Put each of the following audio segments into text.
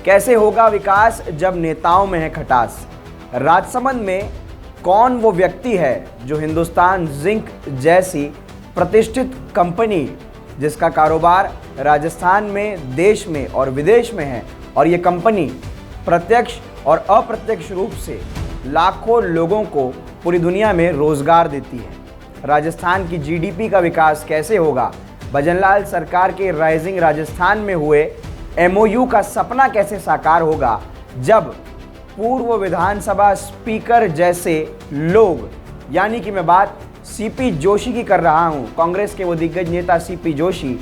कैसे होगा विकास जब नेताओं में है खटास। राजसमंद में कौन वो व्यक्ति है जो हिंदुस्तान जिंक जैसी प्रतिष्ठित कंपनी जिसका कारोबार राजस्थान में, देश में और विदेश में है, और ये कंपनी प्रत्यक्ष और अप्रत्यक्ष रूप से लाखों लोगों को पूरी दुनिया में रोजगार देती है। राजस्थान की जीडीपी का विकास कैसे होगा, भजनलाल सरकार के राइजिंग राजस्थान में हुए एमओयू का सपना कैसे साकार होगा जब पूर्व विधानसभा स्पीकर जैसे लोग, यानी कि मैं बात सीपी जोशी की कर रहा हूं, कांग्रेस के वो दिग्गज नेता सीपी जोशी,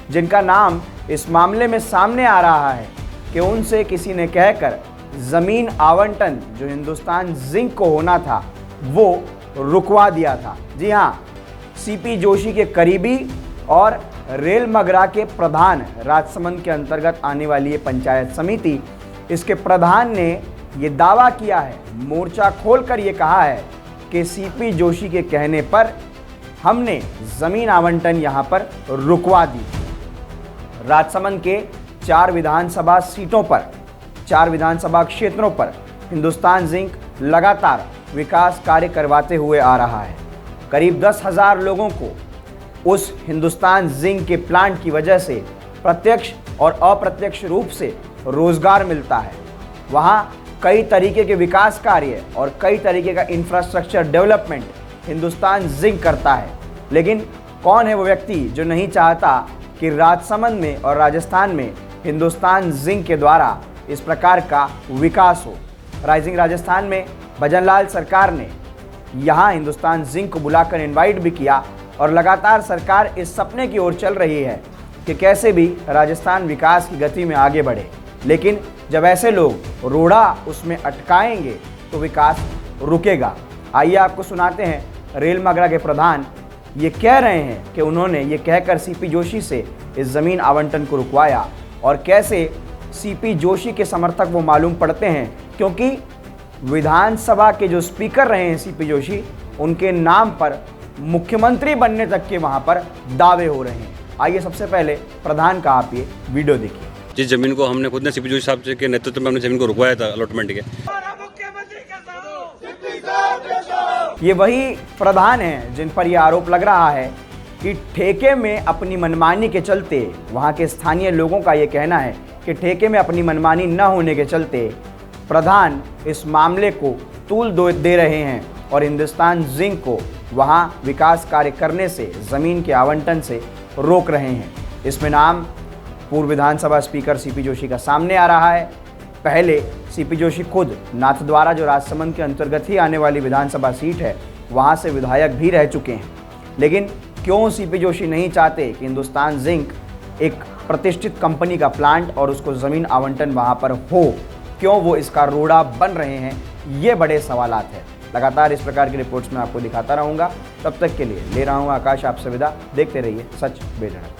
जिनका नाम इस मामले में सामने आ रहा है कि उनसे किसी ने कहकर ज़मीन आवंटन जो हिंदुस्तान जिंक को होना था वो रुकवा दिया था। जी हाँ, सीपी जोशी के करीबी और रेल मगरा के प्रधान, राजसमंद के अंतर्गत आने वाली ये पंचायत समिति, इसके प्रधान ने ये दावा किया है, मोर्चा खोलकर ये कहा है कि सीपी जोशी के कहने पर हमने ज़मीन आवंटन यहाँ पर रुकवा दी। राजसमंद के 4 विधानसभा सीटों पर, 4 विधानसभा क्षेत्रों पर हिंदुस्तान जिंक लगातार विकास कार्य करवाते हुए आ रहा है। करीब 10,000 लोगों को उस हिंदुस्तान जिंक के प्लांट की वजह से प्रत्यक्ष और अप्रत्यक्ष रूप से रोजगार मिलता है। वहाँ कई तरीके के विकास कार्य और कई तरीके का इंफ्रास्ट्रक्चर डेवलपमेंट हिंदुस्तान जिंक करता है। लेकिन कौन है वो व्यक्ति जो नहीं चाहता कि राजसमंद में और राजस्थान में हिंदुस्तान जिंक के द्वारा इस प्रकार का विकास हो। राइजिंग राजस्थान में भजनलाल सरकार ने यहाँ हिंदुस्तान जिंक को बुलाकर इनवाइट भी किया और लगातार सरकार इस सपने की ओर चल रही है कि कैसे भी राजस्थान विकास की गति में आगे बढ़े। लेकिन जब ऐसे लोग रोड़ा उसमें अटकाएंगे तो विकास रुकेगा। आइए आपको सुनाते हैं रेल मगरा के प्रधान ये कह रहे हैं कि उन्होंने ये कहकर सीपी जोशी से इस ज़मीन आवंटन को रुकवाया और कैसे सीपी जोशी के समर्थक वो मालूम पड़ते हैं, क्योंकि विधानसभा के जो स्पीकर रहे हैं सीपी जोशी, उनके नाम पर मुख्यमंत्री बनने तक के वहाँ पर दावे हो रहे हैं। आइए सबसे पहले प्रधान का आप ये वीडियो देखिए। जिस जमीन को हमने खुद ने सीपी जोशी साहब के नेतृत्व में हमने जमीन को रुकवाया था अलॉटमेंट के, ये वही प्रधान हैं जिन पर यह आरोप लग रहा है कि ठेके में अपनी मनमानी के चलते, वहाँ के स्थानीय लोगों का ये कहना है कि ठेके में अपनी मनमानी न होने के चलते प्रधान इस मामले को तूल दे रहे हैं और हिंदुस्तान जिंक को वहाँ विकास कार्य करने से, ज़मीन के आवंटन से रोक रहे हैं। इसमें नाम पूर्व विधानसभा स्पीकर सीपी जोशी का सामने आ रहा है। पहले सीपी जोशी खुद नाथद्वारा, जो राजसमंद के अंतर्गत ही आने वाली विधानसभा सीट है, वहाँ से विधायक भी रह चुके हैं। लेकिन क्यों सीपी जोशी नहीं चाहते कि हिंदुस्तान जिंक एक प्रतिष्ठित कंपनी का प्लांट और उसको ज़मीन आवंटन वहाँ पर हो, क्यों वो इसका रोड़ा बन रहे हैं, ये बड़े सवालात हैं। लगातार इस प्रकार की रिपोर्ट्स मैं आपको दिखाता रहूँगा। तब तक के लिए ले रहा हूँ आकाश आपसे विदा। देखते रहिए सच बेधड़क।